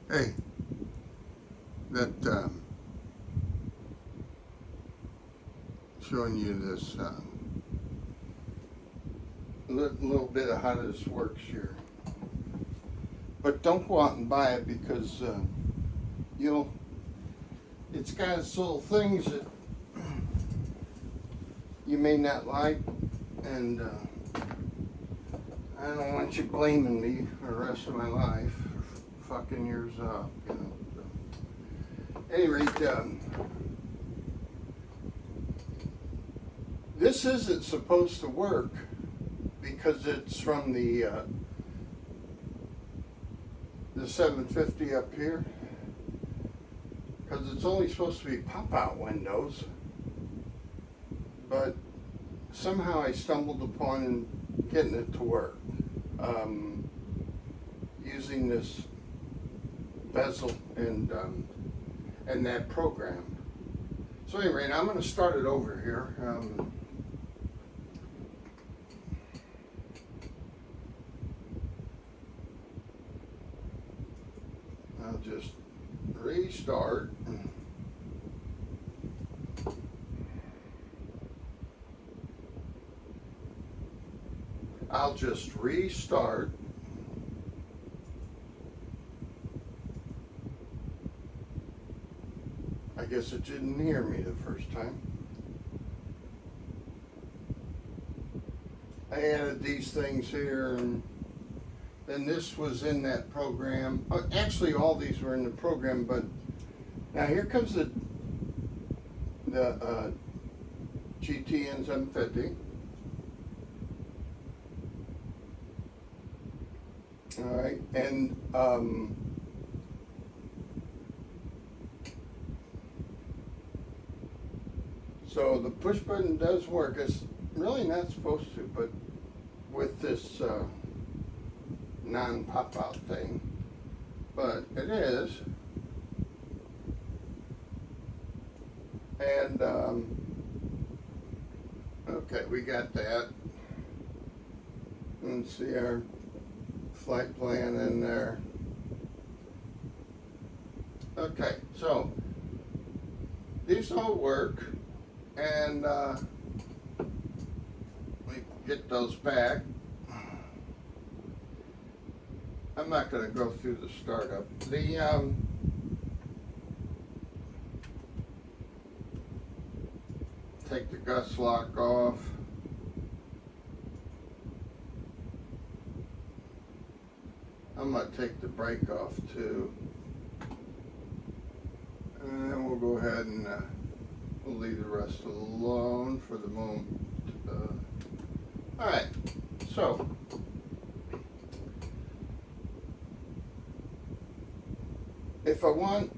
Hey, that showing you this little bit of how this works here. But don't go out and buy it because you'll. It's got its little things that you may not like, and I don't want you blaming me for the rest of my life for fucking yours up, you know. So. At any rate, this isn't supposed to work because it's from the 750 up here, because it's only supposed to be pop-out windows, but somehow I stumbled upon getting it to work using this bezel and that program. So anyway, I'm going to start it over here. I'll just restart. I'll just restart. I guess it didn't hear me the first time. I added these things here, and then this was in that program. Actually, all these were in the program, but now here comes the GTN 750. All right, and so the push button does work. It's really not supposed to, but with this non-pop-out thing, but it is. And okay, we got that. Let's see our flight plan in there. Okay, so these all work, and we get those back. I'm not going to go through the startup. The take the gust lock off. I'm going to take the brake off too. And then we'll go ahead and we'll leave the rest alone for the moment. Alright, so if I want,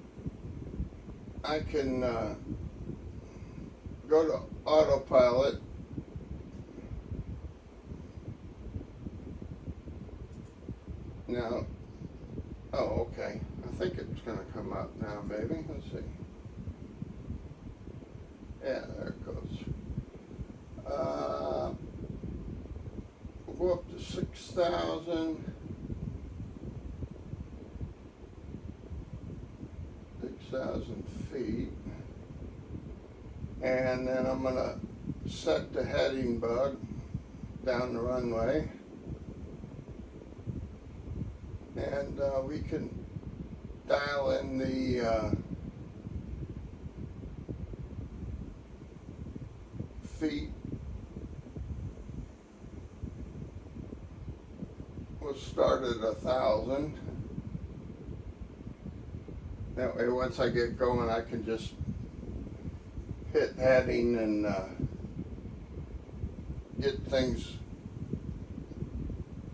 I can go to autopilot. Now, oh, okay. I think it's going to come up now, maybe. Let's see. Yeah, there it goes. We'll go up to 6,000. 6,000 feet. And then I'm going to set the heading bug down the runway. And we can dial in the feet. We'll start at 1,000. That way, once I get going, I can just hit heading and get things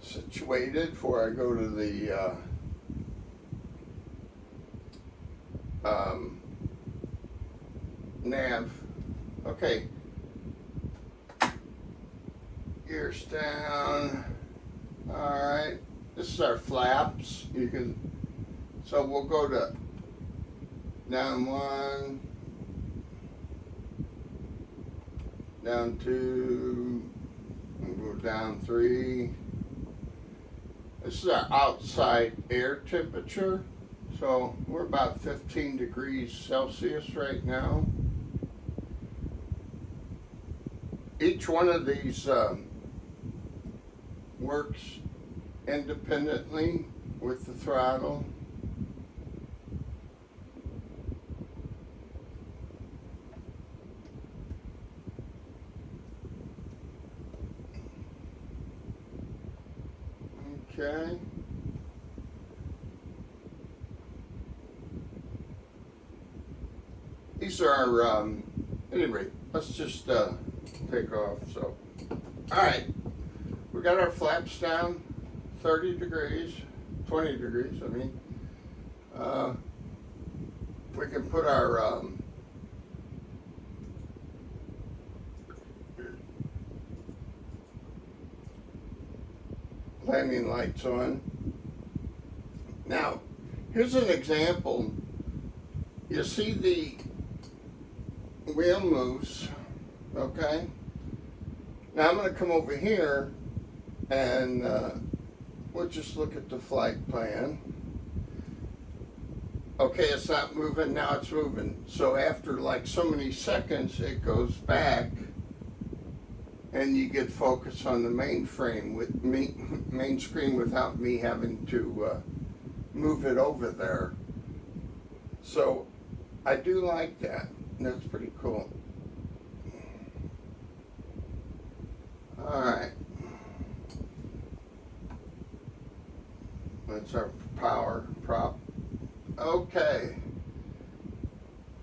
situated before I go to the nav. Okay, gears down. All right, this is our flaps. You can, so we'll go to down 1, down 2, and go down 3. This is our outside air temperature. So we're about 15 degrees Celsius right now. Each one of these works independently with the throttle. Okay. These are our, anyway, let's just take off. So, all right, we got our flaps down, 30 degrees, 20 degrees, I mean. We can put our landing lights on. Now, here's an example. You see the wheel moves, okay? Now I'm going to come over here and we'll just look at the flight plan. Okay, it's not moving, now it's moving. So after like so many seconds, it goes back and you get focus on the main frame with main screen without me having to move it over there. So I do like that. That's pretty cool. All right. That's our power prop. Okay.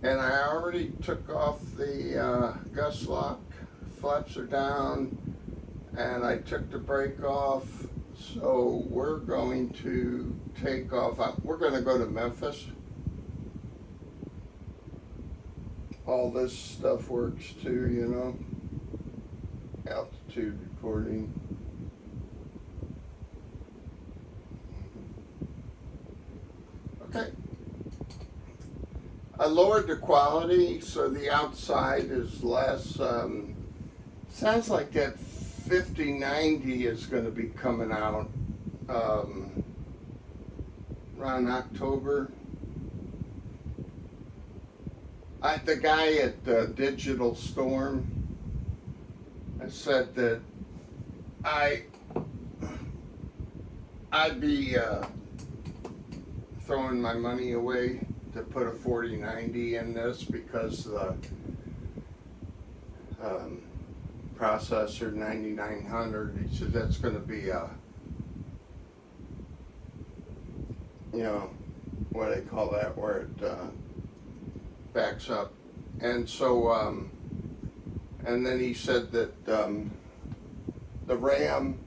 And I already took off the gust lock. Flaps are down. And I took the brake off. So we're going to take off. We're going to go to Memphis. All this stuff works too, you know. Altitude recording. Okay. I lowered the quality so the outside is less. Sounds like that 5090 is going to be coming out around October. The guy at Digital Storm said that I'd be throwing my money away to put a 4090 in this because the processor 9900. He said that's going to be a, you know, what do they call that, where it backs up. And so and then he said that the RAM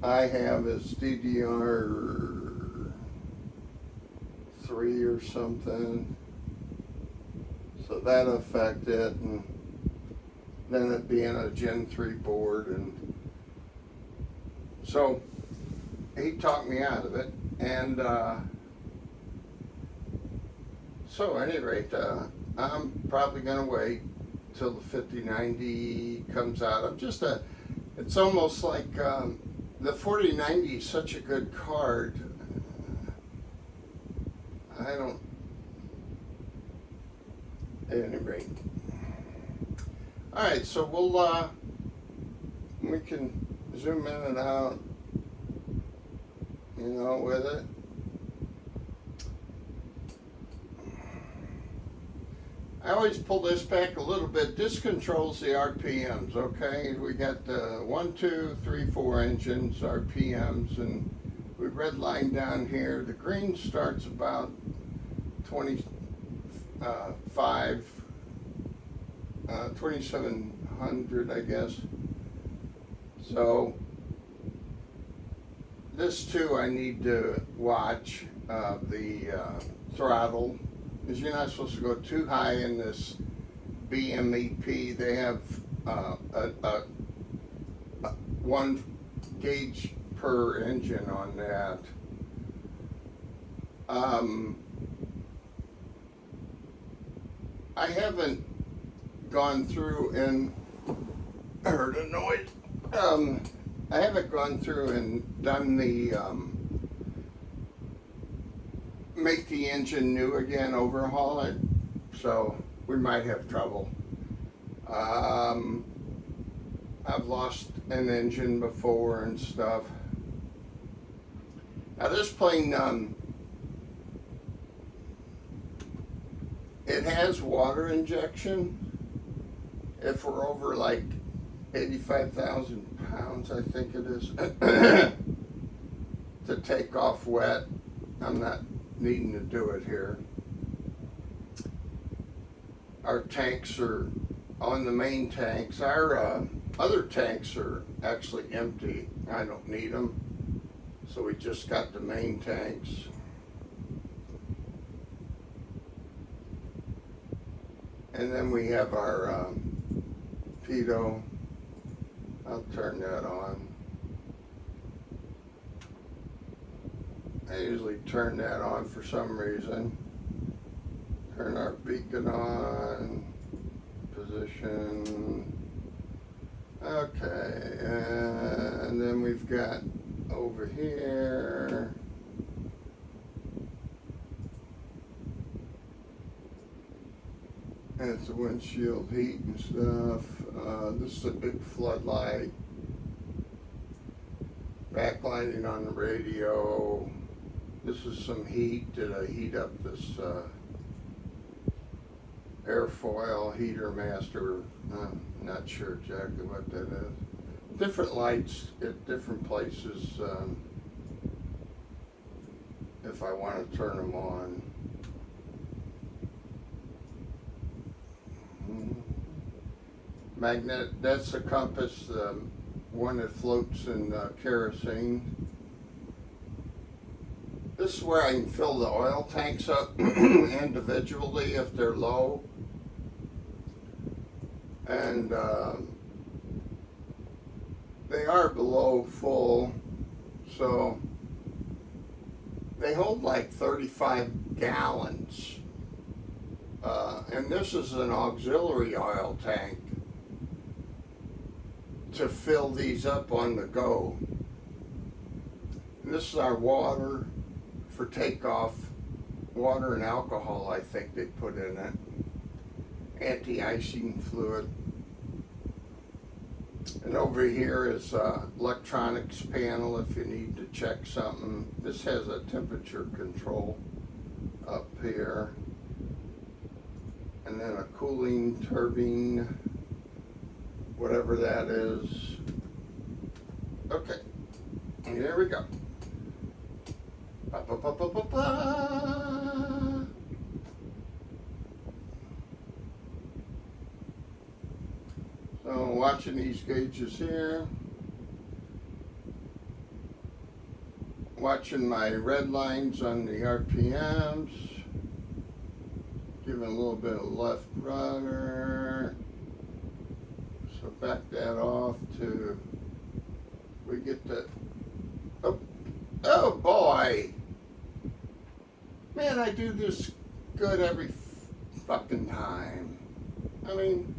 I have is DDR3 or something, so that affected it, and then it being a Gen 3 board, and so he talked me out of it. And so at any rate, I'm probably going to wait till the 5090 comes out. It's almost like the 4090 is such a good card. I don't, at any rate. All right, so we can zoom in and out, you know, with it. I always pull this back a little bit. This controls the RPMs, okay? We got the 1, 2, 3, 4 engines, RPMs, and we redline down here. The green starts about 2700, I guess. So this too, I need to watch the throttle, because you're not supposed to go too high in this BMEP. They have a 1 gauge per engine on that. I haven't gone through and heard a noise. I haven't gone through and done the make the engine new again, overhaul it, so we might have trouble. I've lost an engine before and stuff. Now this plane, it has water injection. If we're over like 85,000 pounds, I think it is, to take off wet. I'm not needing to do it here. Our tanks are on the main tanks. Our other tanks are actually empty. I don't need them. So we just got the main tanks. And then we have our pitot. I'll turn that on. I usually turn that on for some reason. Turn our beacon on. Position. Okay, and then we've got over here. And it's the windshield heat and stuff. This is a big floodlight. Backlighting on the radio. This is some heat. Did I heat up this airfoil heater master? I'm not sure exactly what that is. Different lights at different places if I want to turn them on. Magnet, that's the compass, the one that floats in kerosene. This is where I can fill the oil tanks up individually if they're low. And they are below full, so they hold like 35 gallons. And this is an auxiliary oil tank to fill these up on the go. And this is our water for takeoff. Water and alcohol, I think they put in it. Anti-icing fluid. And over here is electronics panel if you need to check something. This has a temperature control up here. And then a cooling turbine, whatever that is. Okay, here we go. Ba, ba, ba, ba, ba, ba. So watching these gauges here. Watching my red lines on the RPMs. Giving a little bit of left rudder. So back that off to, we get the, oh boy. Man, I do this good every fucking time. I mean,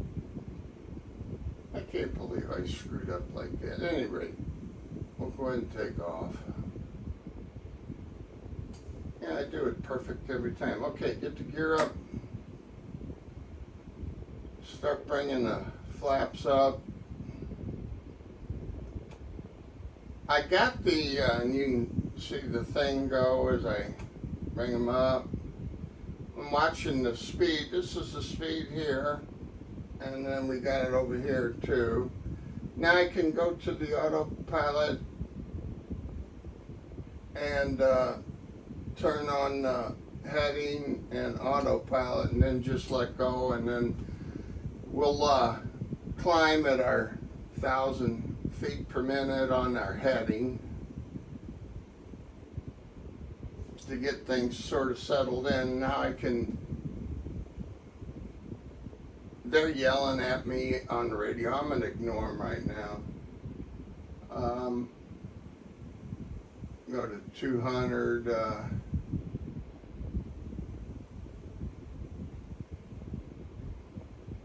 I can't believe I screwed up like that. At any rate, we'll go ahead and take off. Yeah, I do it perfect every time. Okay, get the gear up. Start bringing the flaps up. I got the, and you can see the thing go as I bring them up. I'm watching the speed. This is the speed here. And then we got it over here too. Now I can go to the autopilot and turn on the heading and autopilot and then just let go, and then we'll climb at our 1,000 feet per minute on our heading to get things sort of settled in. Now I can, they're yelling at me on the radio. I'm going to ignore them right now. Go to 200.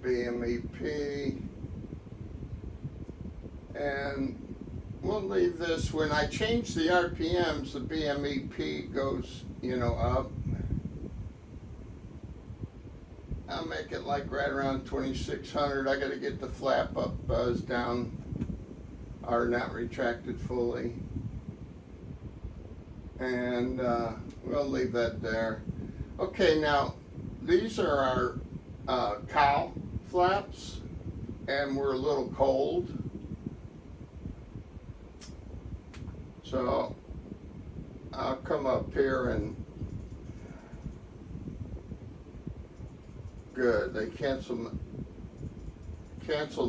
BMEP. And we'll leave this. When I change the RPMs, the BMEP goes, you know, up. I'll make it like right around 2600. I gotta get the flap up, down, or not retracted fully. And we'll leave that there. Okay, now these are our cowl flaps, and we're a little cold. So I'll come up here and good. They canceled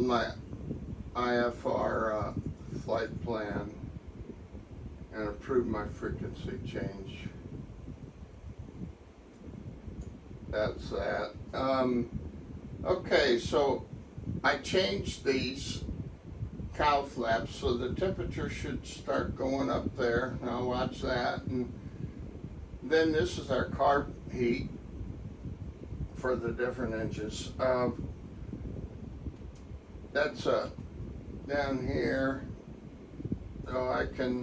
my IFR flight plan and approved my frequency change. That's that. Okay, so I changed these cowl flaps, so the temperature should start going up there. Now watch that. And then this is our carb heat for the different engines. That's down here, so I can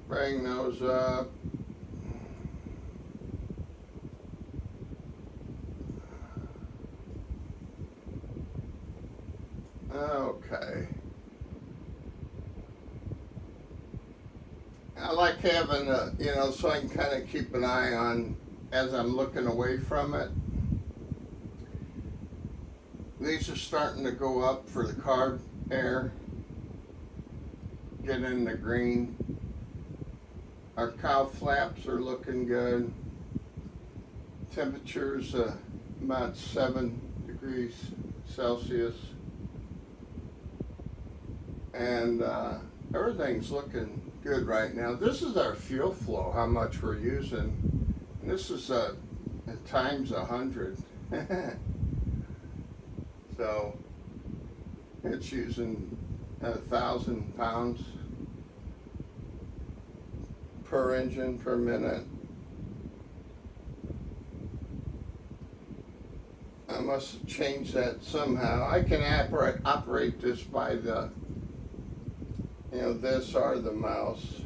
bring those up. Okay. I like having so I can kind of keep an eye on as I'm looking away from it. These are starting to go up for the carb air. Get in the green. Our cowl flaps are looking good. Temperature's about 7 degrees Celsius. And everything's looking good right now. This is our fuel flow, how much we're using. And this is times 100. So it's using 1,000 pounds per engine per minute. I must have changed that somehow. I can operate this by the this or the mouse.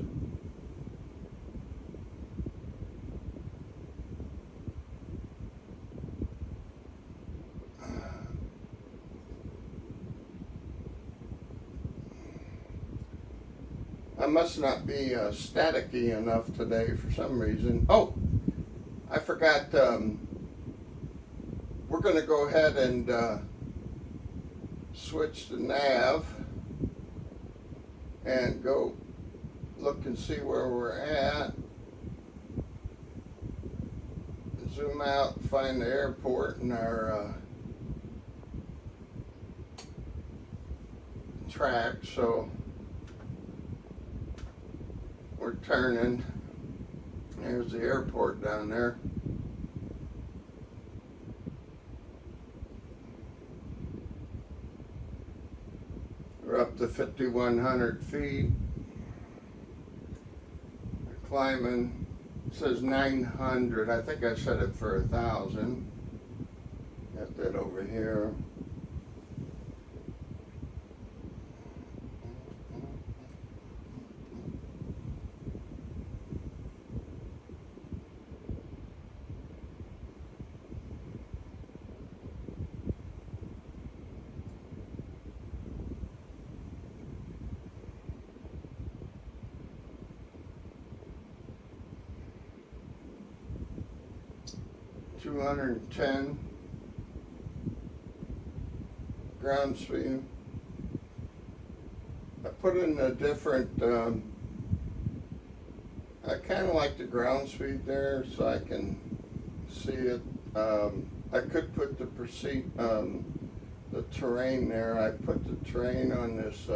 I must not be staticky enough today for some reason. Oh, I forgot. We're going to go ahead and switch the nav and go look and see where we're at. Zoom out, find the airport and our track. So we're turning. There's the airport down there. We're up to 5,100 feet. We're climbing. It says 900. I think I set it for 1,000. Got that over here. $210 ground speed. I put in a different, I kind of like the ground speed there so I can see it. I could put the terrain there. I put the terrain on this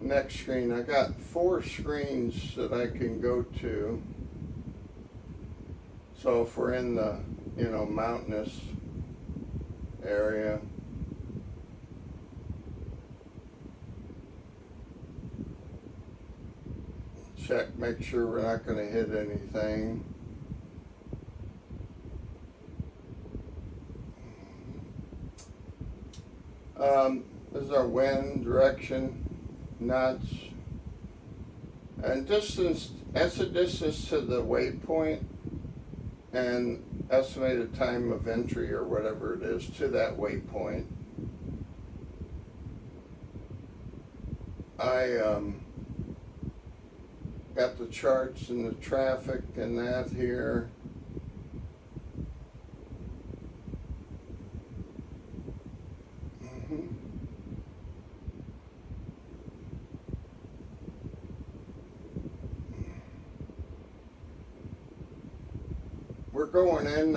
next screen. I got 4 screens that I can go to. So if we're in the, mountainous area, check, make sure we're not going to hit anything. This is our wind direction, knots, and distance. That's the distance to the waypoint. and estimated time of entry or whatever it is to that waypoint. I got the charts and the traffic and that here. We're going in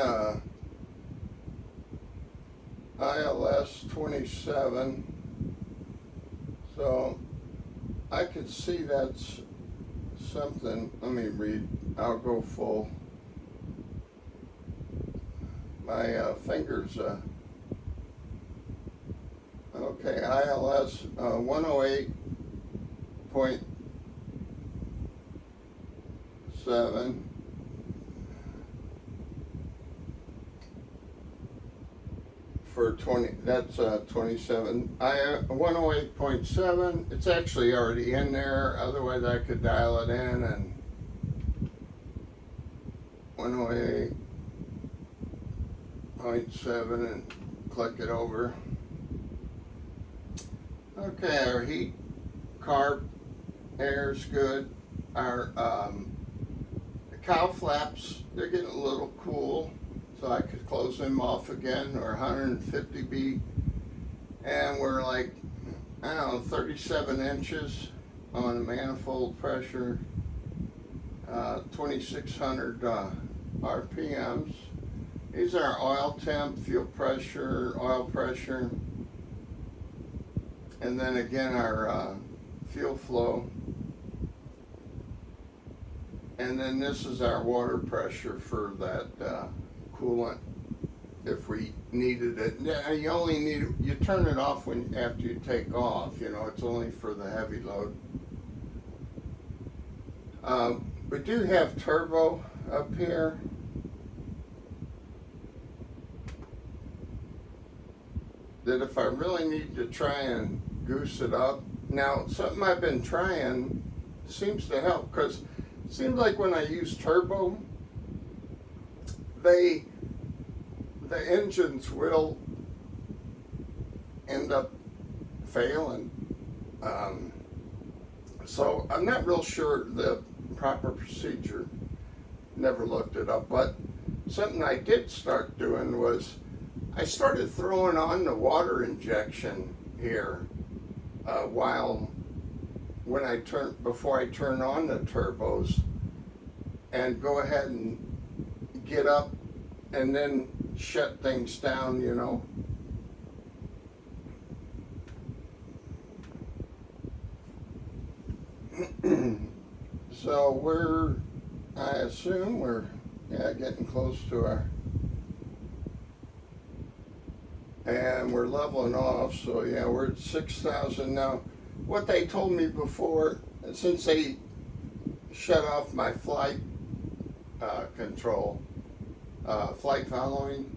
ILS 27, so I could see that's something. Let me read. I'll go full. My fingers. Okay, ILS 108.7. For 20, that's 27. 108.7. It's actually already in there. Otherwise, I could dial it in and 108.7 and click it over. Okay, our heat carb air's good. Our cow flaps, they're getting a little cool. So I could close them off again, or 150 B, and we're like, I don't know, 37 inches on the manifold pressure, 2,600 RPMs. These are oil temp, fuel pressure, oil pressure, and then again our fuel flow. And then this is our water pressure for that coolant if we needed it. You only need it, you turn it off when after you take off, you know, it's only for the heavy load. We do have turbo up here. That if I really need to try and goose it up. Now, something I've been trying seems to help, because it seems like when I use turbo, the engines will end up failing. So I'm not real sure the proper procedure. Never looked it up, but something I did start doing was I started throwing on the water injection here before I turn on the turbos, and go ahead and get up and then shut things down, you know. So I assume we're getting close to and we're leveling off, so yeah, we're at 6,000 now. What they told me before, since they shut off my flight control, flight following,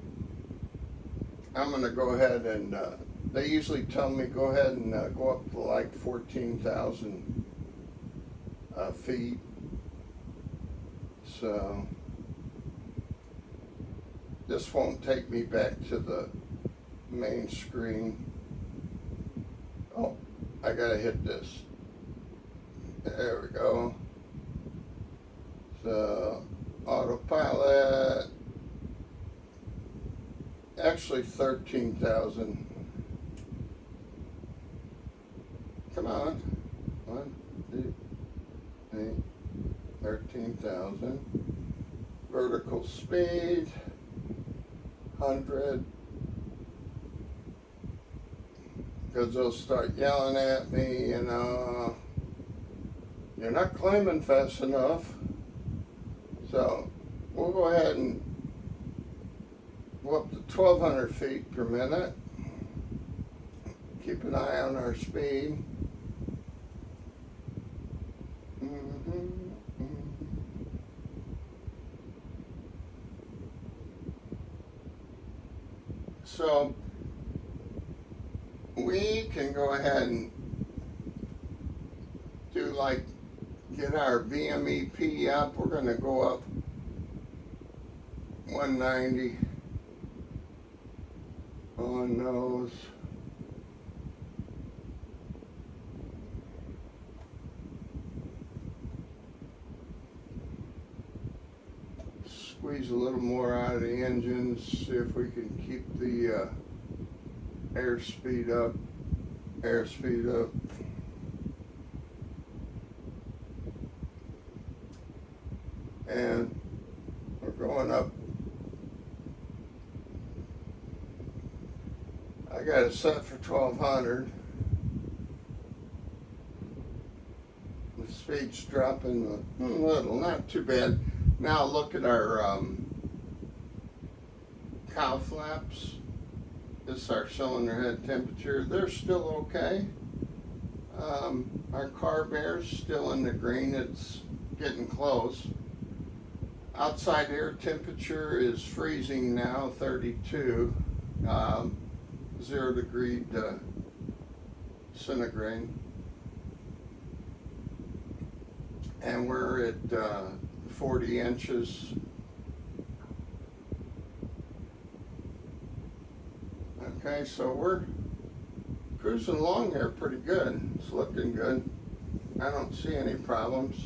I'm going to go ahead and, they usually tell me go ahead and go up to like 14,000 feet. So this won't take me back to the main screen. Oh, I gotta hit this. There we go. So autopilot, actually 13,000. Come on. 1, 2, 3, 13,000. Vertical speed, 100. Because they'll start yelling at me, you know, you're not climbing fast enough. So we'll go ahead and go up to 1,200 feet per minute. Keep an eye on our speed. So we can go ahead and do like, get our VMEP up. We're going to go up 190 on nose. Squeeze a little more out of the engines, see if we can keep the airspeed up. And we're going up. I got it set for 1200. The speed's dropping a little, not too bad. Now look at our cow flaps. This is our cylinder head temperature. They're still okay. Our carb air's still in the green. It's getting close. Outside air temperature is freezing now, 32, 0 degree centigrade. And we're at 40 inches. Okay, so we're cruising along here pretty good. It's looking good. I don't see any problems.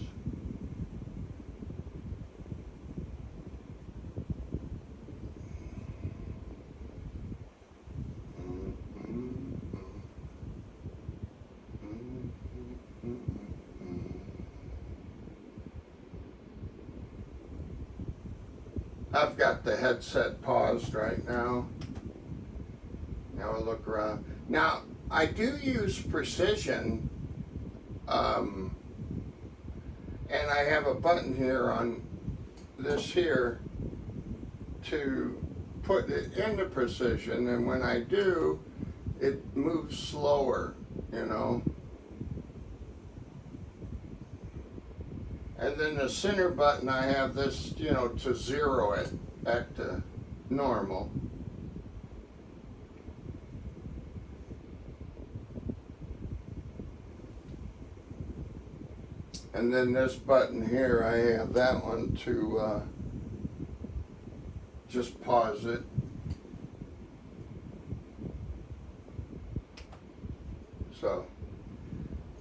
I've got the headset paused right now. Now I look around. Now, I do use precision, and I have a button here on this here to put it into precision, and when I do, it moves slower, you know. And then the center button, I have this, you know, to zero it back to normal. And then this button here, I have that one to just pause it. So,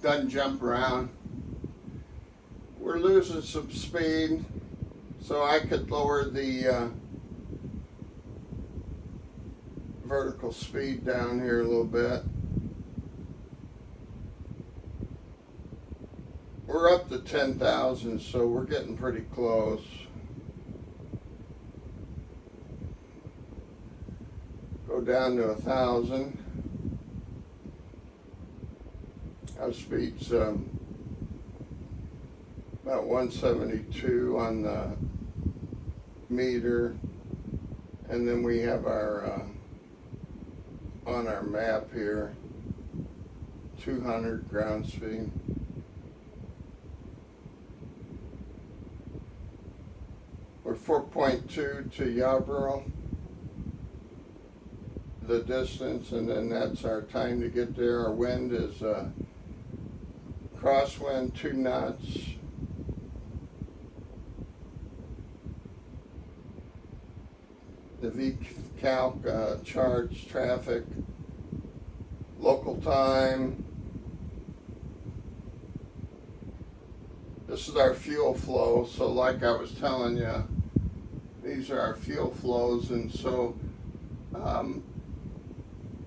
doesn't jump around. We're losing some speed, so I could lower the vertical speed down here a little bit. We're up to 10,000, so we're getting pretty close. Go down to 1,000. Our speed's about 172 on the meter, and then we have our on our map here 200 ground speed. We're 4.2 to Yarborough, the distance, and then that's our time to get there. Our wind is crosswind 2 knots. The VCalc charge traffic, local time. This is our fuel flow. So like I was telling you, these are our fuel flows, and so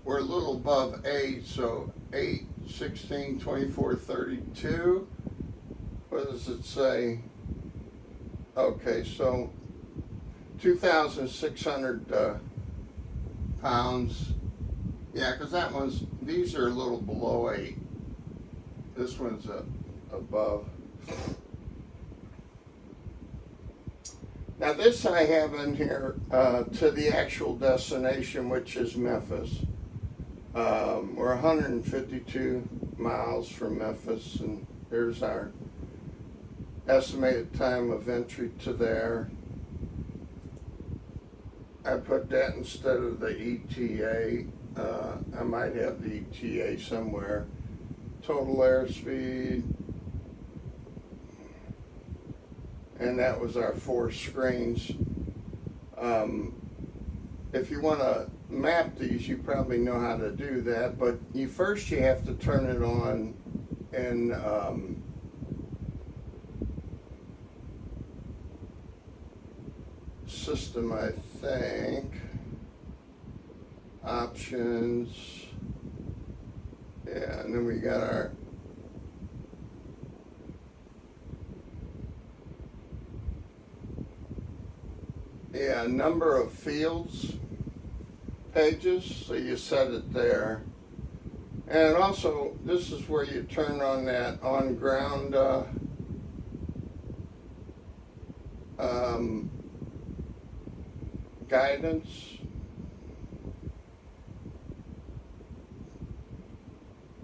we're a little above 8, so 8, 16, 24, 32. What does it say? Okay, so 2,600 pounds. Yeah, because that one's, these are a little below 8. This one's above. Now this I have in here to the actual destination, which is Memphis. We're 152 miles from Memphis, and here's our estimated time of entry to there. I put that instead of the ETA. I might have the ETA somewhere. Total airspeed. And that was our 4 screens. If you want to map these, you probably know how to do that, but first you have to turn it on in system, I think. Options. Yeah, and then we got our number of fields, pages, so you set it there. And also, this is where you turn on that on-ground guidance.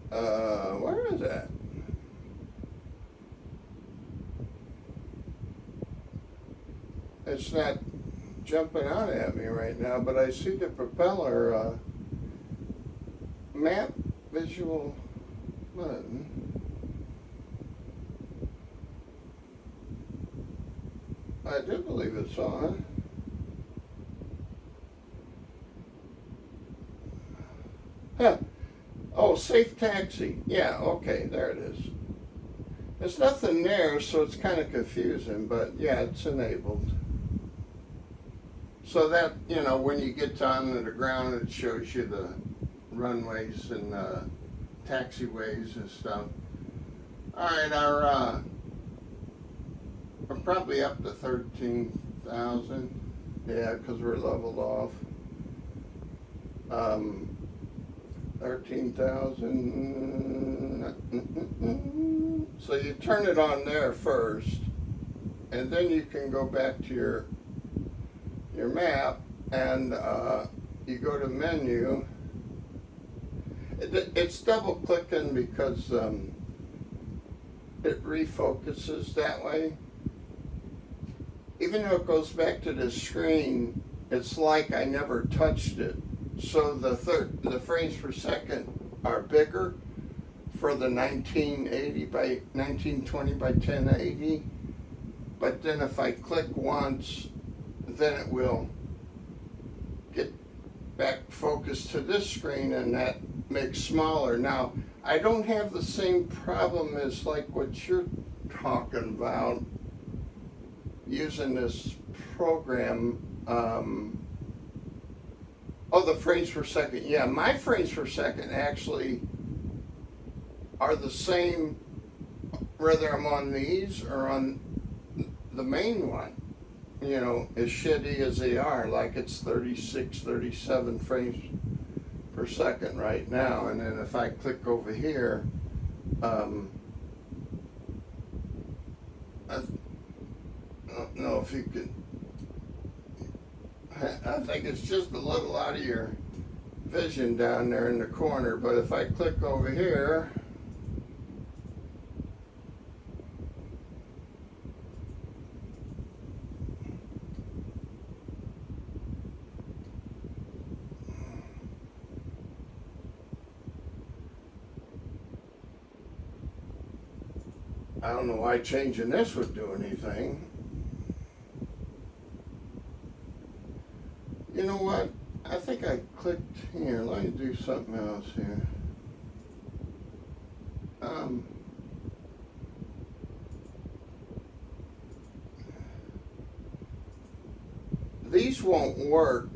Where is that? It's not jumping out at me right now, but I see the propeller map visual button. I do believe it's on. Huh. Oh, safe taxi. Yeah, okay, there it is. There's nothing there, so it's kind of confusing, but yeah, it's enabled. So that, when you get down to the ground, it shows you the runways and taxiways and stuff. All right, we're probably up to 13,000. Yeah, because we're leveled off. 13,000. So you turn it on there first, and then you can go back to your map, and you go to menu. It's double clicking because it refocuses that way. Even though it goes back to the screen, it's like I never touched it. So the frames per second are bigger for the 1920 by 1080. But then if I click once, then it will get back focused to this screen, and that makes smaller. Now, I don't have the same problem as like what you're talking about using this program. The frames per second. Yeah, my frames per second actually are the same whether I'm on these or on the main one. As shitty as they are, like it's 36, 37 frames per second right now. And then if I click over here, I don't know if you can, I think it's just a little out of your vision down there in the corner, but if I click over here, I don't know why changing this would do anything. You know what? I think I clicked here. Let me do something else here. These won't work.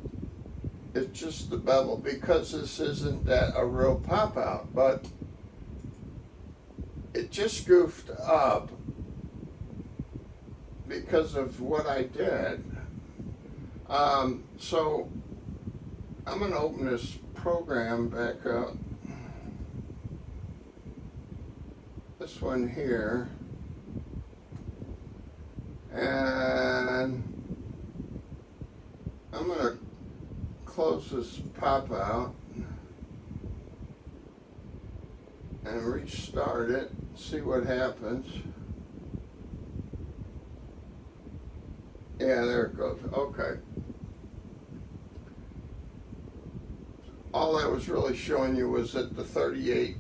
It's just the bevel because this isn't a real pop out, but it just goofed up because of what I did. So I'm going to open this program back up. This one here. And I'm going to close this pop out and restart it, see what happens. Yeah, there it goes. Okay. All that was really showing you was that the 38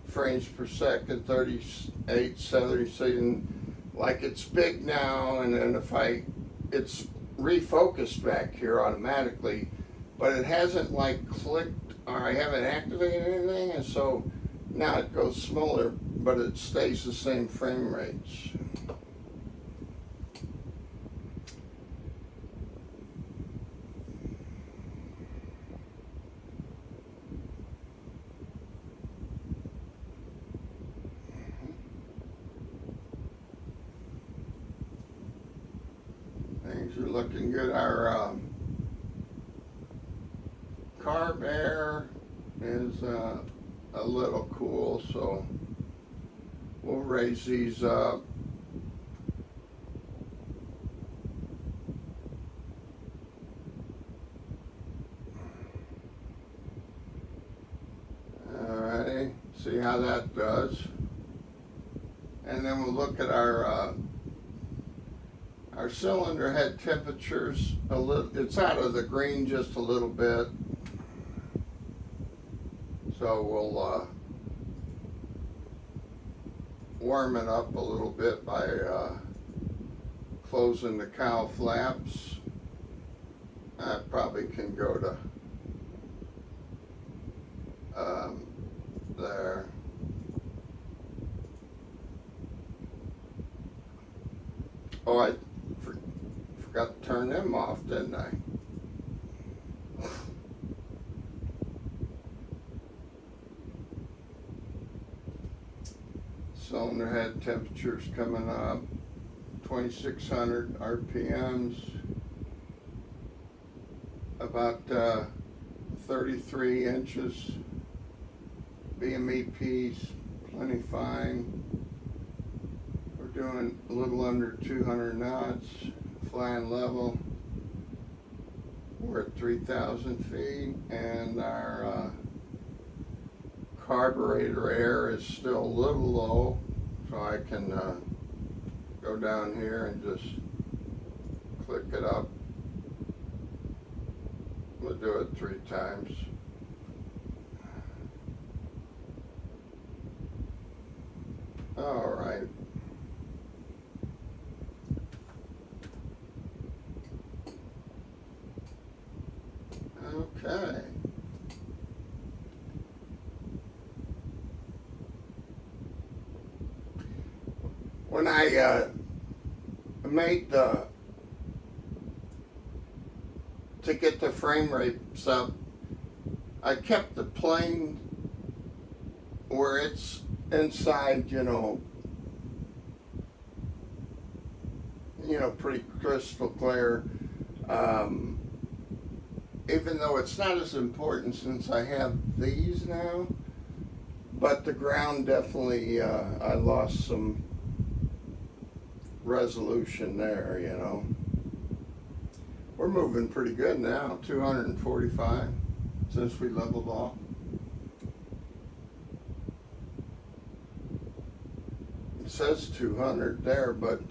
frames per second, 38, 70, like it's big now, and then if it's refocused back here automatically, but it hasn't like clicked, or I haven't activated anything, and so now it goes smaller, but it stays the same frame rates. Things are looking good. Our carb air is a little cool, so we'll raise these up. Alrighty, see how that does. And then we'll look at our cylinder head temperatures. It's out of the green just a little bit. So we'll warm it up a little bit by closing the cowl flaps. I probably can go to there. Oh, I forgot to turn them off, didn't I? Cylinder head temperatures coming up, 2600 RPMs, about 33 inches. BMEP's plenty fine. We're doing a little under 200 knots, flying level. We're at 3,000 feet, and our carburetor air is still a little low, so I can go down here and just click it up. We'll do it 3 times. All right. Okay. When I made to get the frame rates up, I kept the plane where it's inside, pretty crystal clear. Even though it's not as important since I have these now, but the ground definitely, I lost some resolution there, We're moving pretty good now, 245 since we leveled off. It says 200 there, but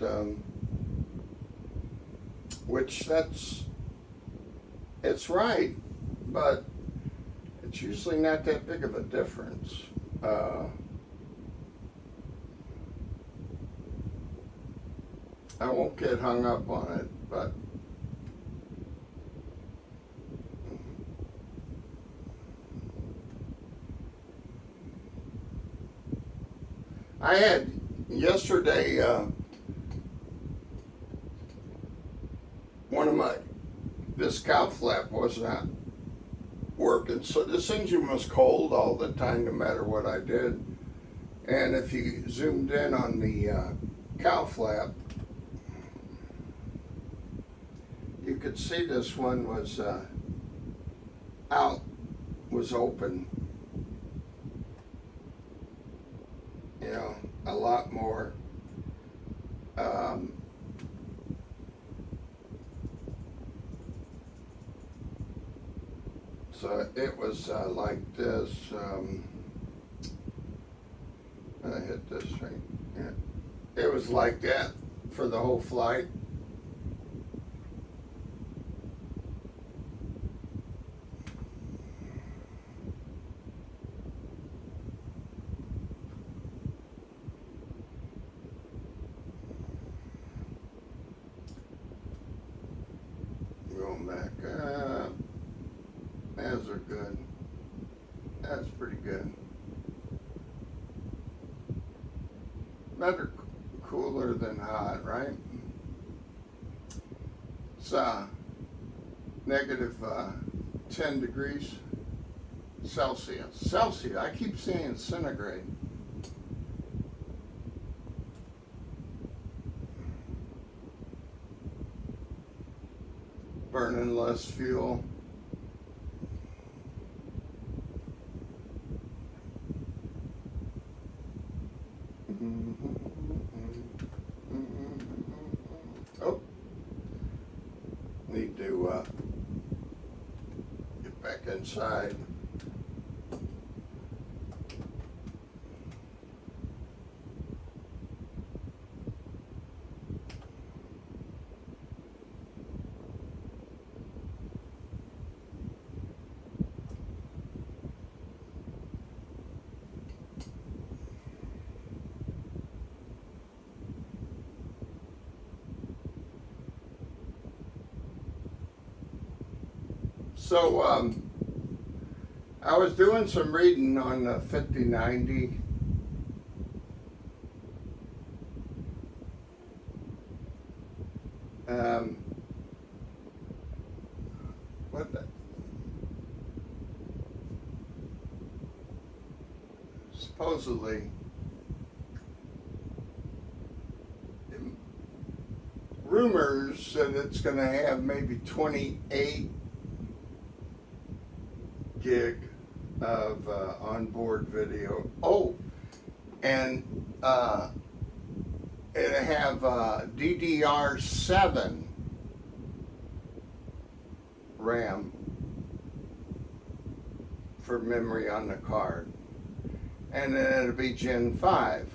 it's right, but it's usually not that big of a difference. I won't get hung up on it, but I had yesterday this cowl flap was not working, so this engine was cold all the time no matter what I did. And if you zoomed in on the cowl flap, you could see this one was was open, a lot more. So it was like this. I hit this thing. Yeah. It was like that for the whole flight. going back. Those are good. That's pretty good. Better cooler than hot, right? It's negative 10 degrees Celsius. Celsius, I keep saying centigrade. Burning less fuel. Oh, need to get back inside. So, I was doing some reading on the 5090. What the? Supposedly, rumors that it's going to have maybe 28 gig of onboard video. Oh, and it'll have DDR7 RAM for memory on the card, and then it'll be Gen 5.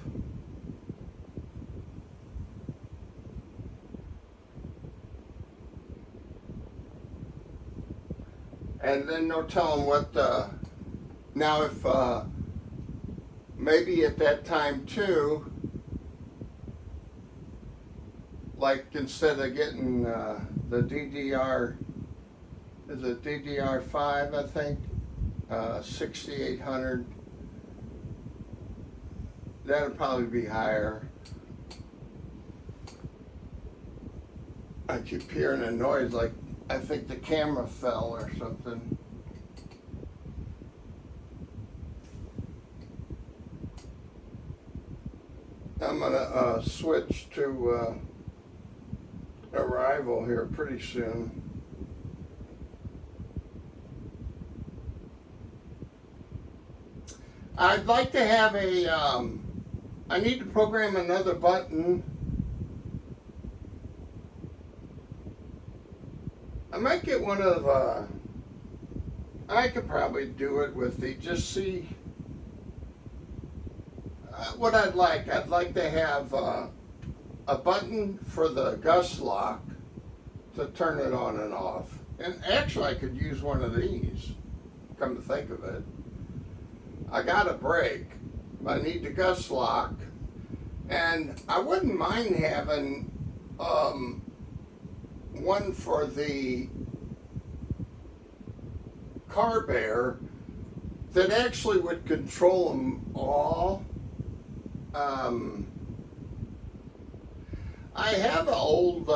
And then no telling what now if maybe at that time too, like instead of getting the DDR, is it DDR5 I think, 6800, that'll probably be higher. I keep hearing a noise like I think the camera fell or something. I'm gonna switch to Arrival here pretty soon. I'd like to have a, I need to program another button. I might get one of, I could probably do it with the, just see what I'd like. I'd like to have a button for the gust lock to turn it on and off. And actually I could use one of these, come to think of it. I got a brake, I need the gust lock, and I wouldn't mind having one for the car bear that actually would control them all. I have an old,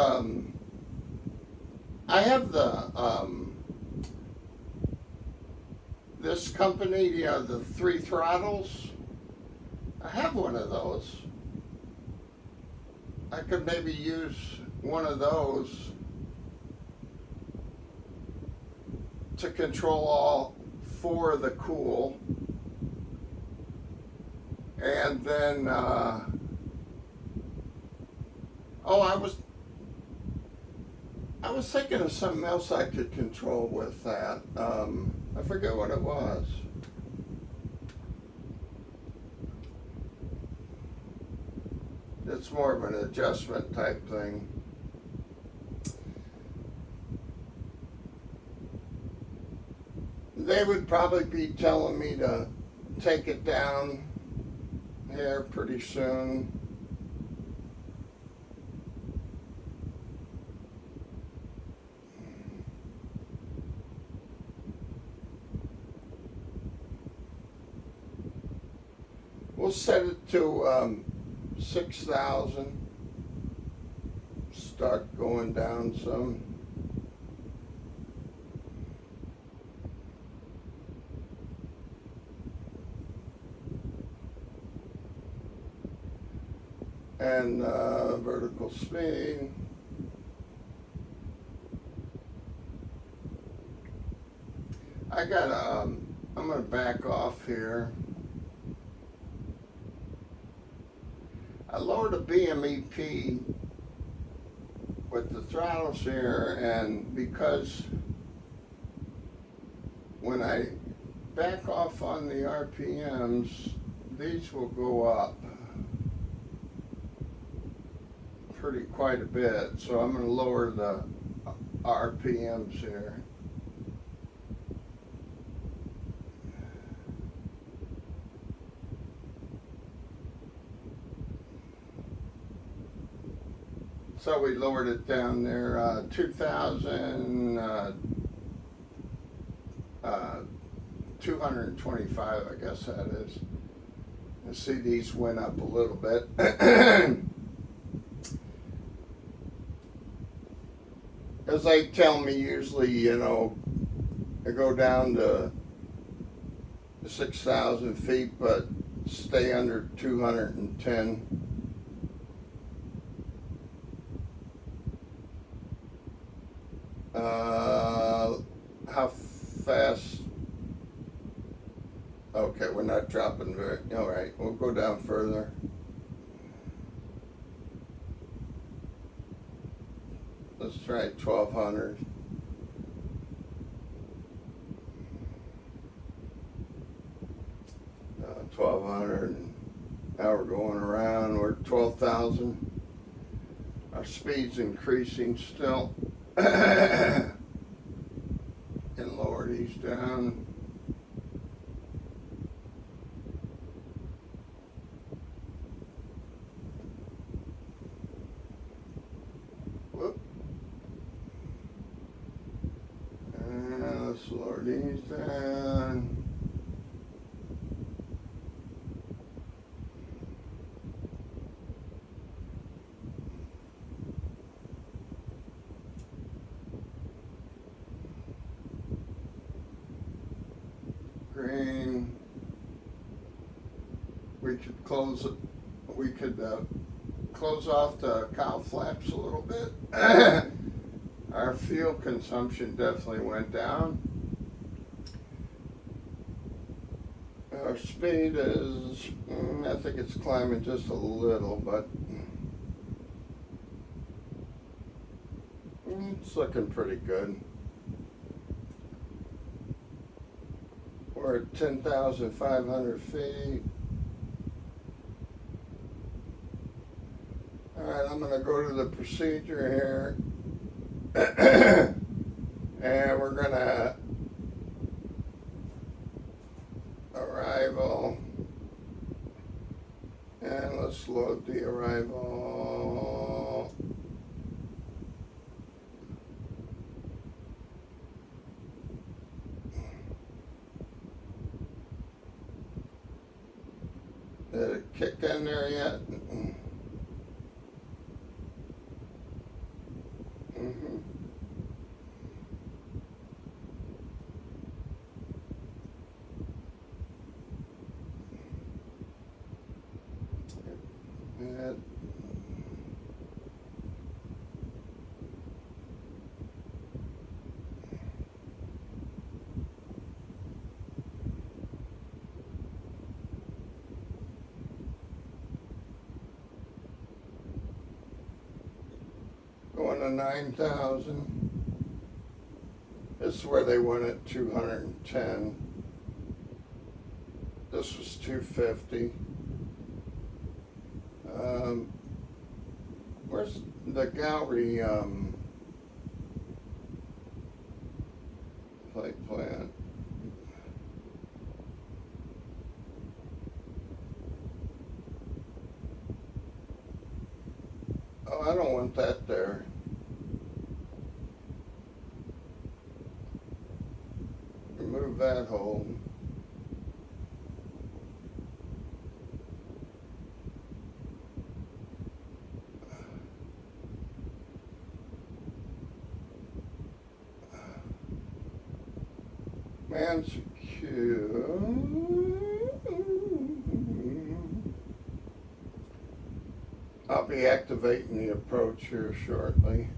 I have the, this company, you know, the 3 throttles. I have one of those. I could maybe use one of those to control all 4 of the cool. And then, oh, I was thinking of something else I could control with that. I forget what it was. It's more of an adjustment type thing. They would probably be telling me to take it down here pretty soon. We'll set it to 6,000. Start going down some. And vertical speed. I'm gonna back off here. I lowered the BMEP with the throttles here, and because when I back off on the RPMs, these will go up quite a bit, so I'm going to lower the RPMs here. So we lowered it down there, 2,225, I guess that is. You see these went up a little bit. As they tell me usually, you know, I go down to 6,000 feet, but stay under 210. How fast? Okay, we're not dropping very, all right, we'll go down further. Let's try 1,200. Uh, 1,200, and now we're going around, we're 12,000. Our speed's increasing still. And lower these down. Whoop. And let's lower these down. Green. We could close it. We could close off the cowl flaps a little bit. Our fuel consumption definitely went down. Our speed is, I think it's climbing just a little, but it's looking pretty good. We're at 10,500 feet. All right, I'm gonna go to the procedure here. And we're gonna arrival. And let's load the arrival. Did it kick in there yet? Mm-hmm. And going to 9,000. This is where they went at 210. This was 250. Where's the gallery plate plant? Oh, I don't want that there. Remove that hole. Command secure. I'll be activating the approach here shortly.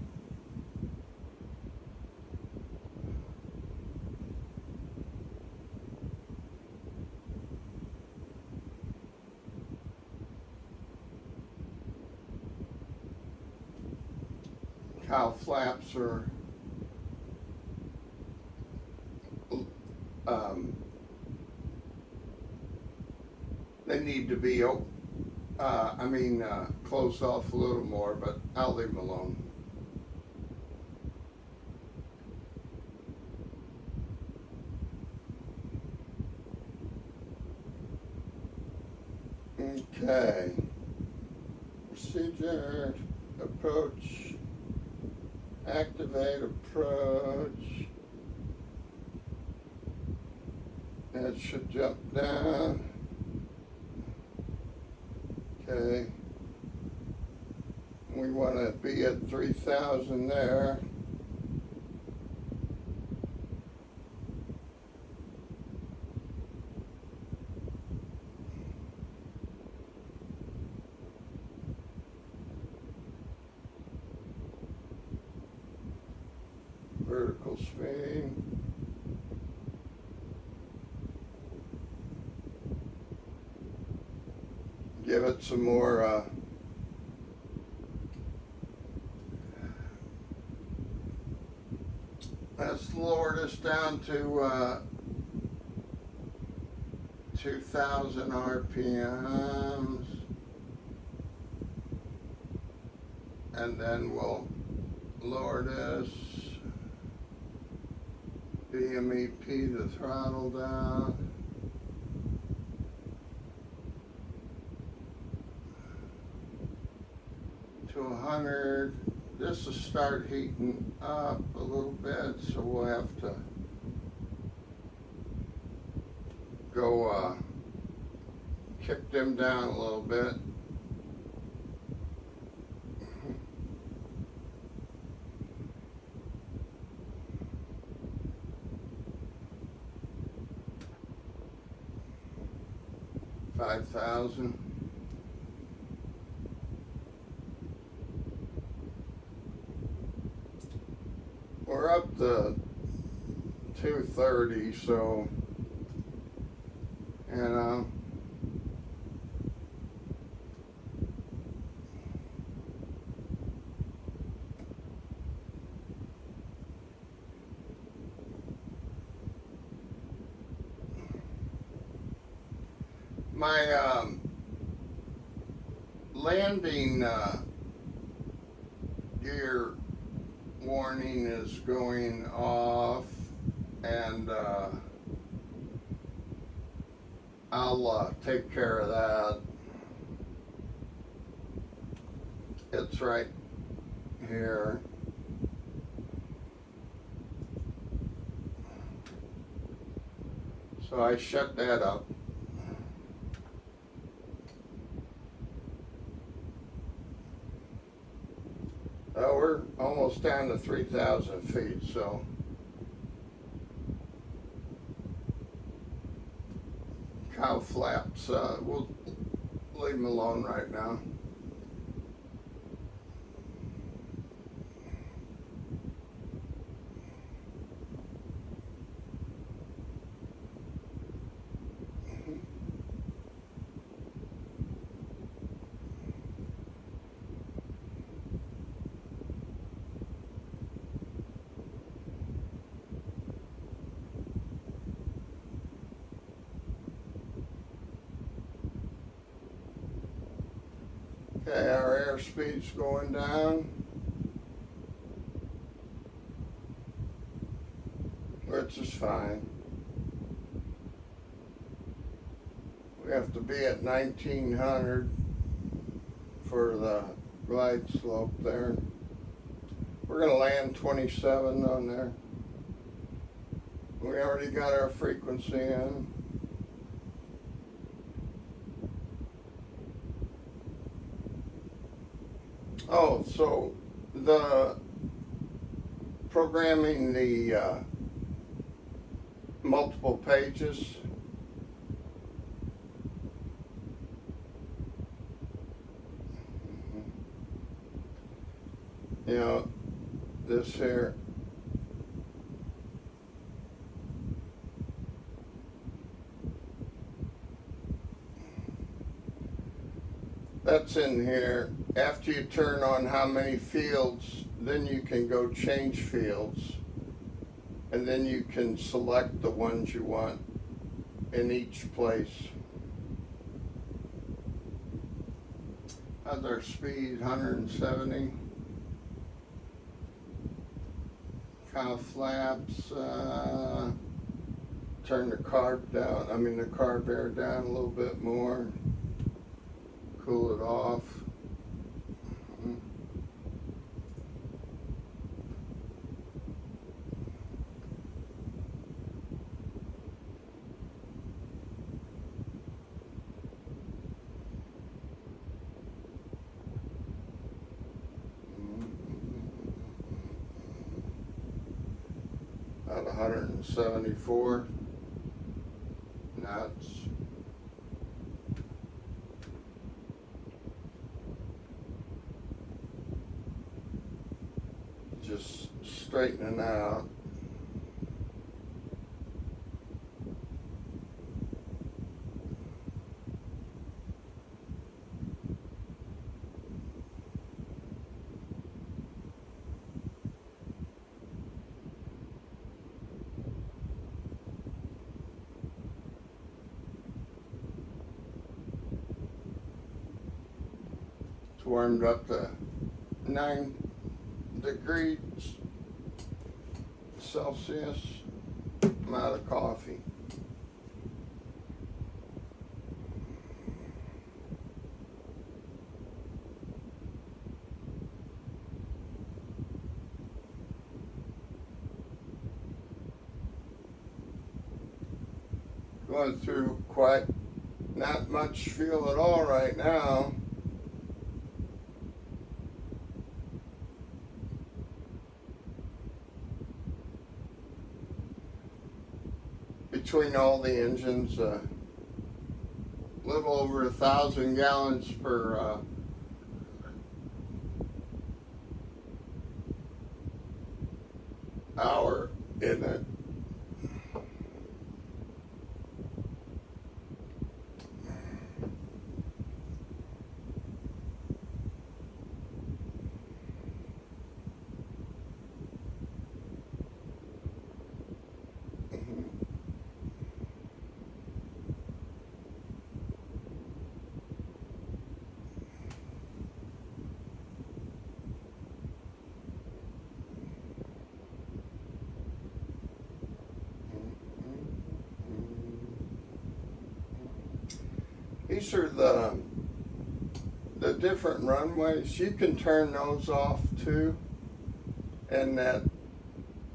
Cow flaps are they need to be closed off a little more, but I'll leave them alone. Okay. Procedure, approach, activate approach. That should jump down. Okay. We want to be at 3,000 there. Vertical speed. Give it some more let's lower this down to 2,000 RPMs, and then we'll lower this BMEP, the throttle down. To 100. This will start heating up a little bit, so we'll have to go kick them down a little bit. $5,000. We're up to 230, so, you know, my landing gear warning is going off, and I'll take care of that. It's right here. So I shut that up. We're almost down to 3,000 feet, so cow flaps, we'll leave them alone right now. Okay, our airspeed's going down, which is fine. We have to be at 1900 for the glide slope there. We're going to land 27 on there. We already got our frequency in. Oh, so the programming the multiple pages. You know, this here. That's in here. After you turn on how many fields, then you can go change fields. And then you can select the ones you want in each place. How's our speed? 170. Cow flaps. Turn the carb down. The carb air down a little bit more. Cool it off. About 174 knots. Just straightening out. It's warmed up to 9 degrees Celsius. I'm out of coffee. Going through quite not much fuel at all right now. Between all the engines, little over 1,000 gallons per hour in it. These are the different runways. You can turn those off too, and that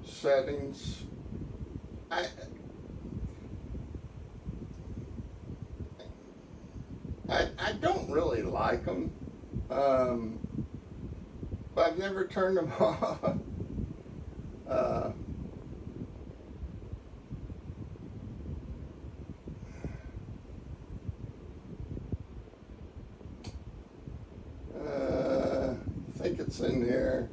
settings. I don't really like them, but I've never turned them off. I think it's in here.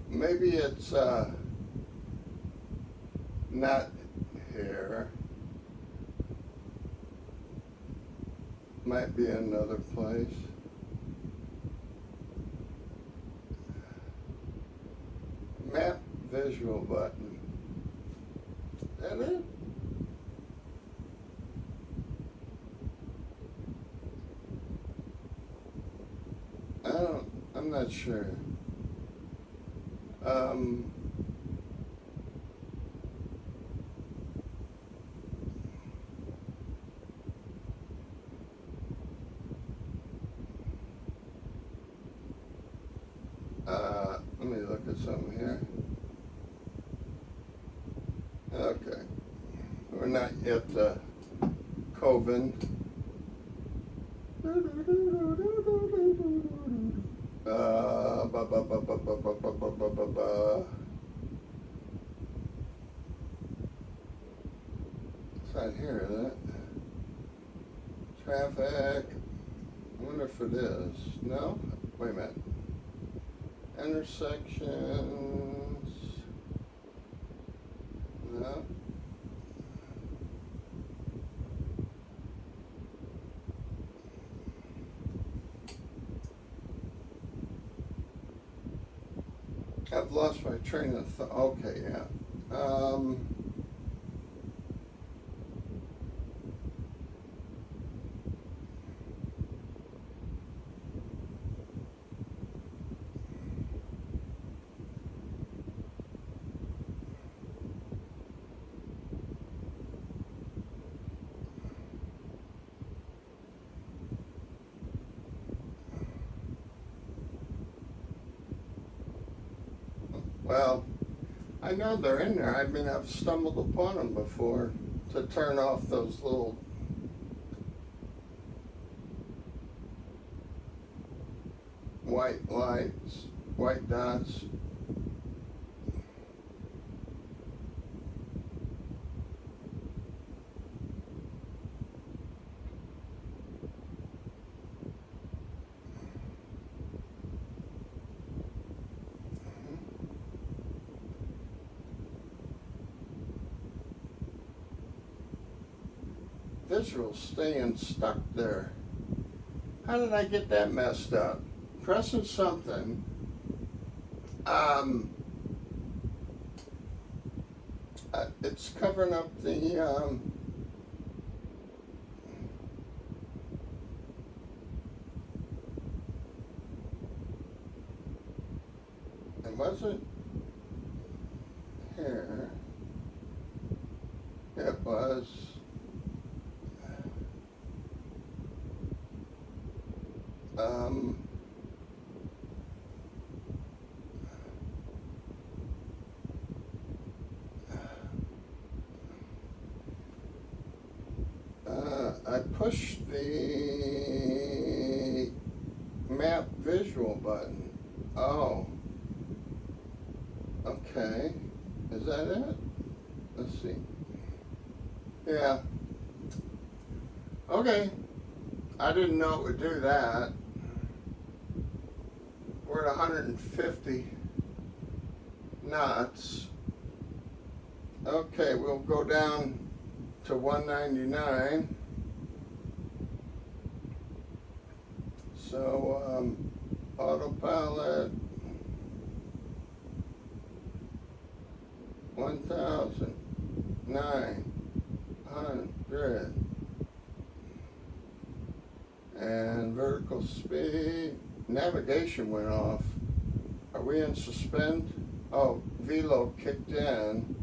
Maybe it's not here. Might be another place. Map visual button. Is that it? I'm not sure. at something here. Okay. We're not yet Coven. Ba, ba, ba, ba, ba, ba, ba, ba, ba, ba. It's not here, is it? Traffic. I wonder if it is. No? Wait a minute. Intersections. No. I've lost my train of thought. Okay, yeah. Well, I know they're in there. I mean, I've stumbled upon them before to turn off those little white lights, white dots. Visual staying stuck there. How did I get that messed up? Pressing something. It's covering up the it wasn't here. It was I pushed the map visual button. Oh. Okay. Is that it? Let's see. Yeah. Okay. I didn't know it would do that. We're at 150 knots. Okay, we'll go down to 199. So, autopilot, 1,900. And vertical speed, navigation went off. Are we in suspend? Oh, velo kicked in.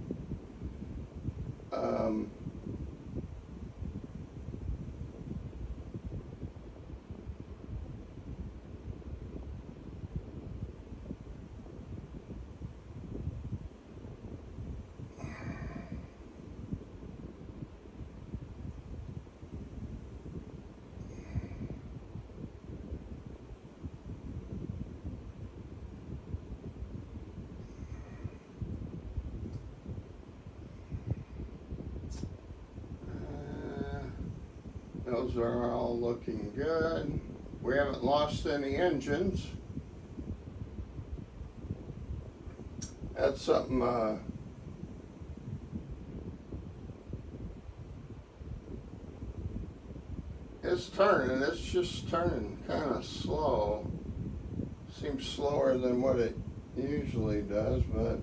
Those are all looking good. We haven't lost any engines. That's something it's turning. It's just turning kind of slow. Seems slower than what it usually does, but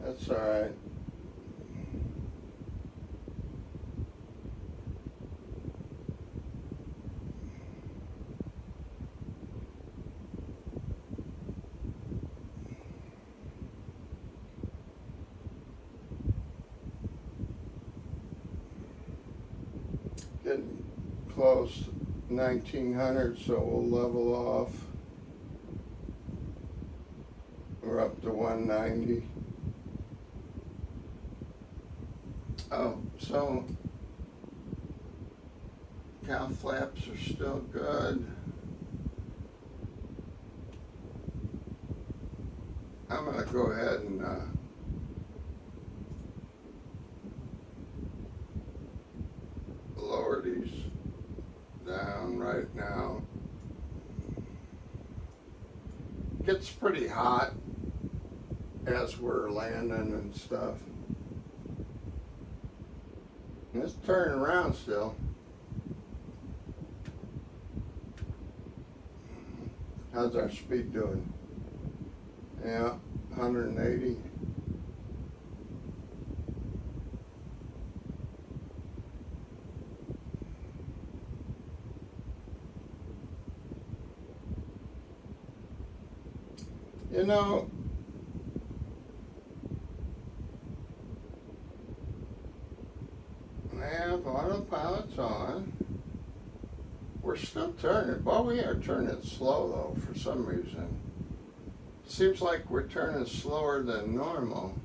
that's all right. Getting close 1900, so we'll level off. We're up to 190. Oh, so cow flaps are still good. I'm going to go ahead and lower these down right now. Gets pretty hot as we're landing and stuff. And it's turning around still. How's our speed doing? Yeah, 180. You know, nav autopilot's on. We're still turning. Well, we are turning slow though for some reason. Seems like we're turning slower than normal.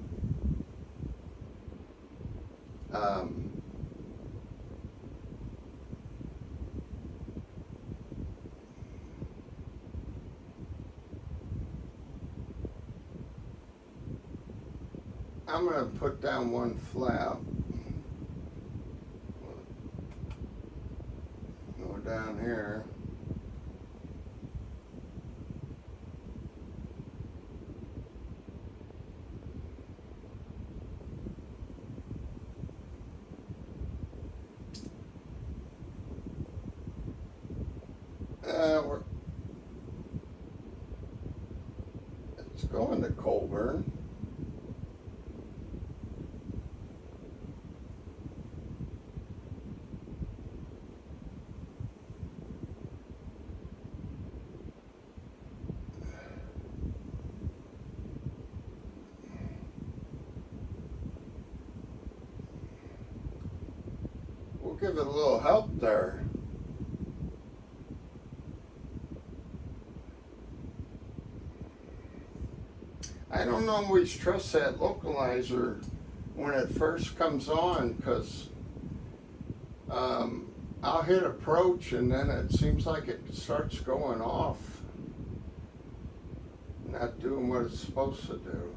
I'm going to put down one flap. Go down here. It's going to Colburn. We'll give it a little help there. I don't always trust that localizer when it first comes on, because I'll hit approach and then it seems like it starts going off, not doing what it's supposed to do.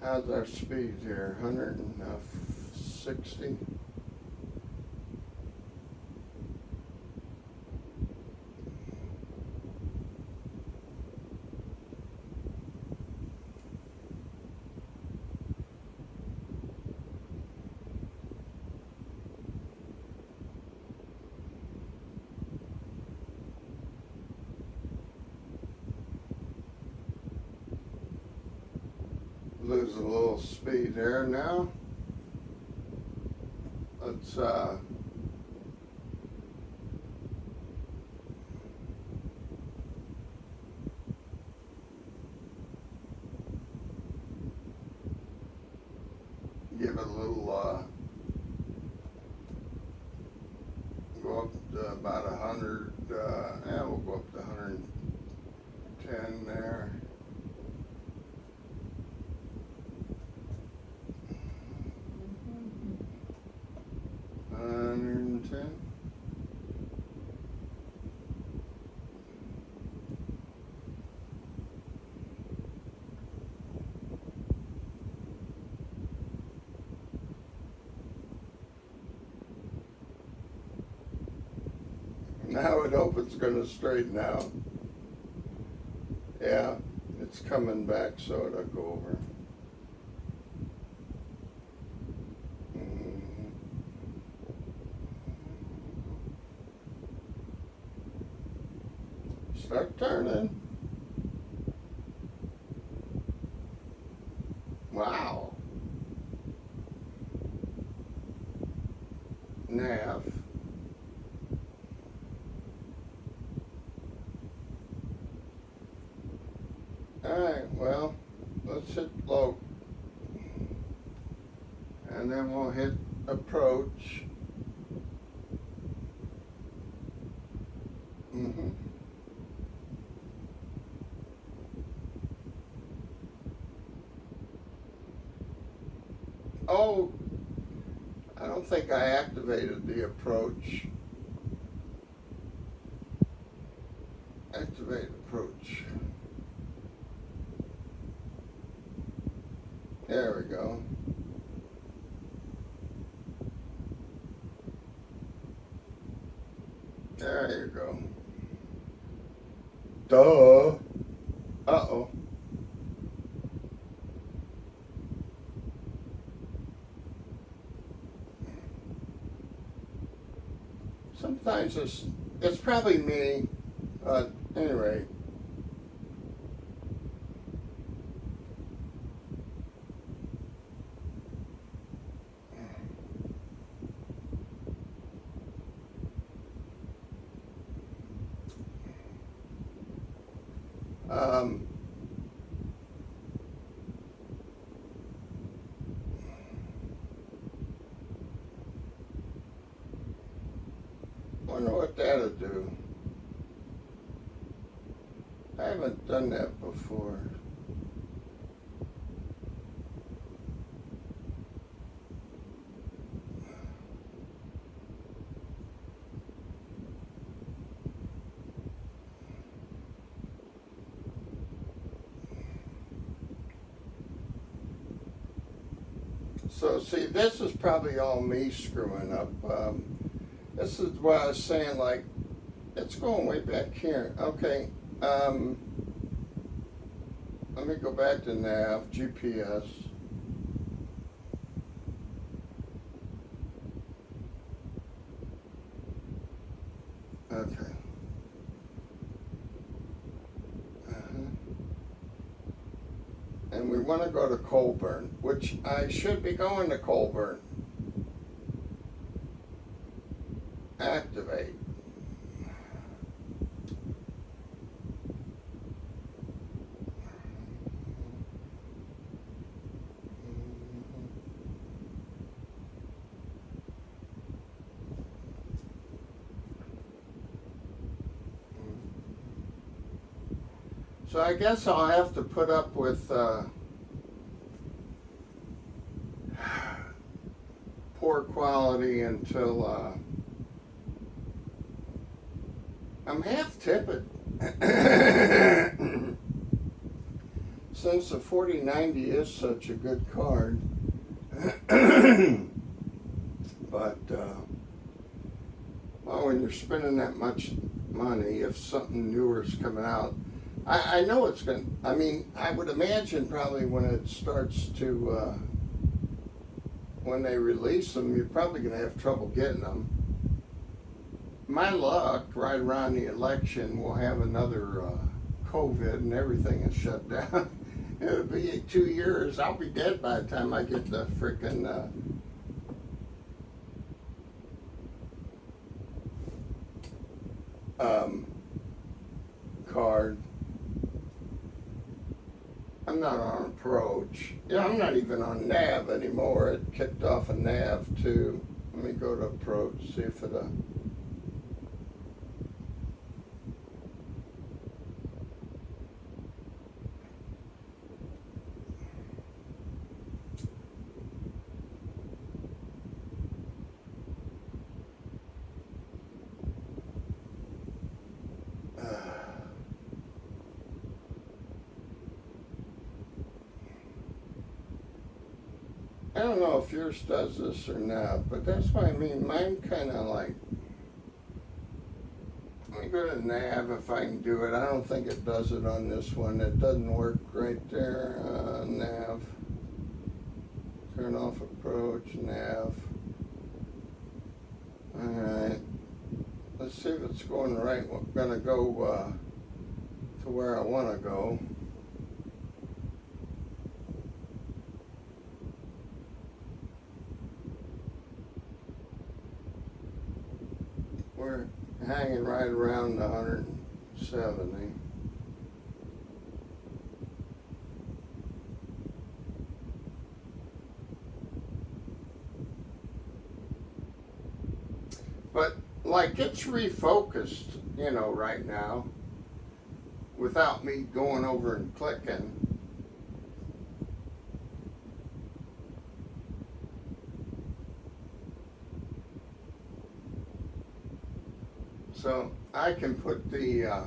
How's our speed here? 160. Lose a little speed there now. Let's give it a little go up to about 100. Yeah, we'll go up to 110 there. 110. Now I hope it's going to straighten out. Yeah, it's coming back, so it'll go over. Start turning. Wow. Nav. Alright, well, let's hit low. And then we'll hit approach. I don't think I activated the approach. Activate approach. There we go. There you go. Duh. Uh-oh. Sometimes it's probably me. Anyway. Wonder what that'll do. I haven't done that before. So see, this is probably all me screwing up. This is what I was saying, like, it's going way back here. Okay, let me go back to nav, GPS. Okay. And we want to go to Colburn, which I should be going to Colburn. Activate. So I guess I'll have to put up with poor quality until I'm half tipping. Since the 4090 is such a good card. But well, when you're spending that much money, if something newer is coming out, I know it's going to, I mean, I would imagine probably when it starts to, when they release them, you're probably going to have trouble getting them. My luck, right around the election, we'll have another COVID and everything is shut down. It'll be 2 years. I'll be dead by the time I get the frickin' card. I'm not on approach. Yeah, I'm not even on nav anymore. It kicked off a nav too. Let me go to approach, see if it'll. I don't know if yours does this or not, but that's what I mean. Mine kind of like, let me go to nav if I can do it. I don't think it does it on this one. It doesn't work right there. Nav. Turn off approach, nav. Alright. Let's see if it's going right. We're going to go to where I want to go. We're hanging right around 170. But like it's refocused, you know, right now without me going over and clicking. So I can put the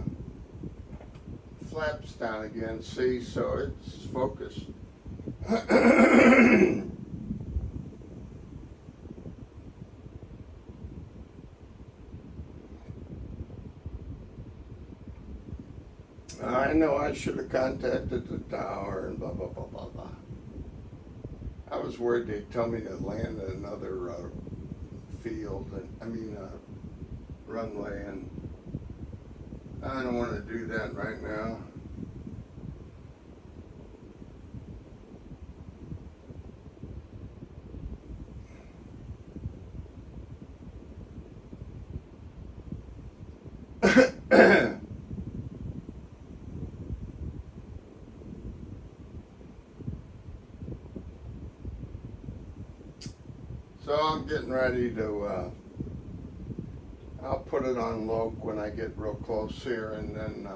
flaps down again, see, so it's focused. I know I should have contacted the tower and blah, blah, blah, blah, blah. I was worried they'd tell me to land at another field, runway, and I don't want to do that right now. So I'm getting ready to, I'll put it on low when I get real close here, and then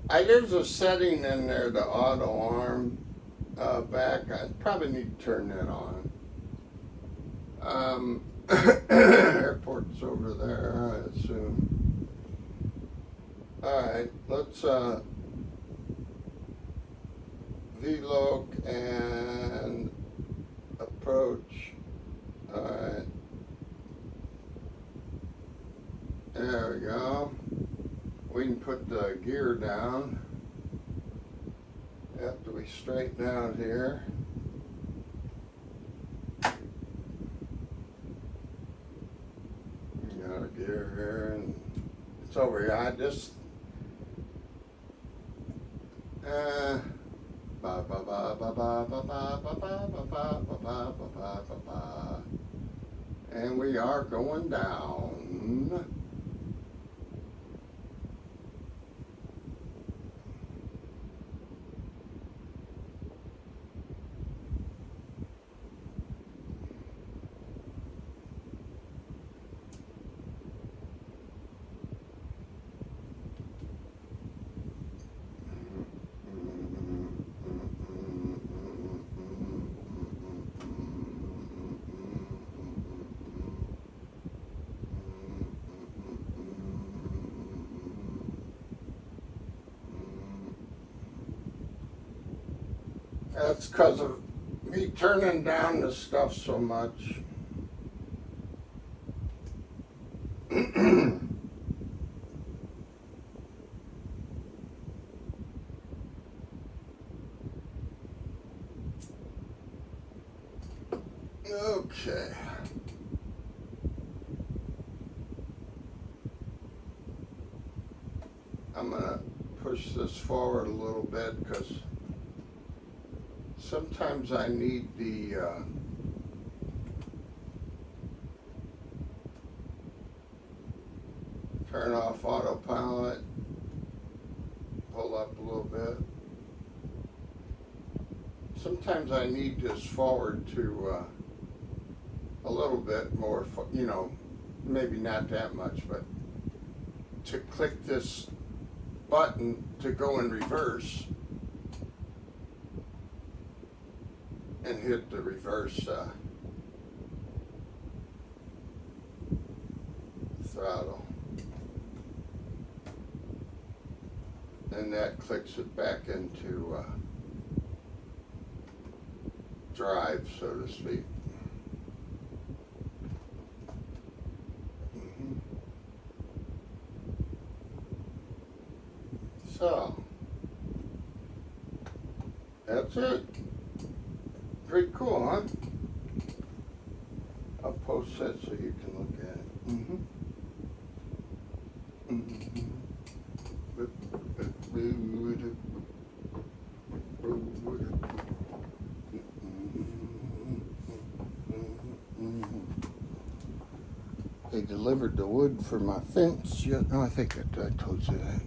there's a setting in there, the auto arm back. I probably need to turn that on. Airport's over there, I assume. Alright, let's V-loc and approach. Alright. There we go. We can put the gear down after we straighten out here. Got a gear here, and it's over here. I just and we are going down. That's because of me turning down the stuff so much. Okay. I'm gonna push this forward a little bit because sometimes I need the turn off autopilot, pull up a little bit. Sometimes I need this forward to a little bit more, maybe not that much, but to click this button to go in reverse and hit the reverse throttle. And that clicks it back into drive, so to speak. So, that's it. Pretty cool, huh? I'll post that so you can look at it. They delivered the wood for my fence. No, I think I told you that.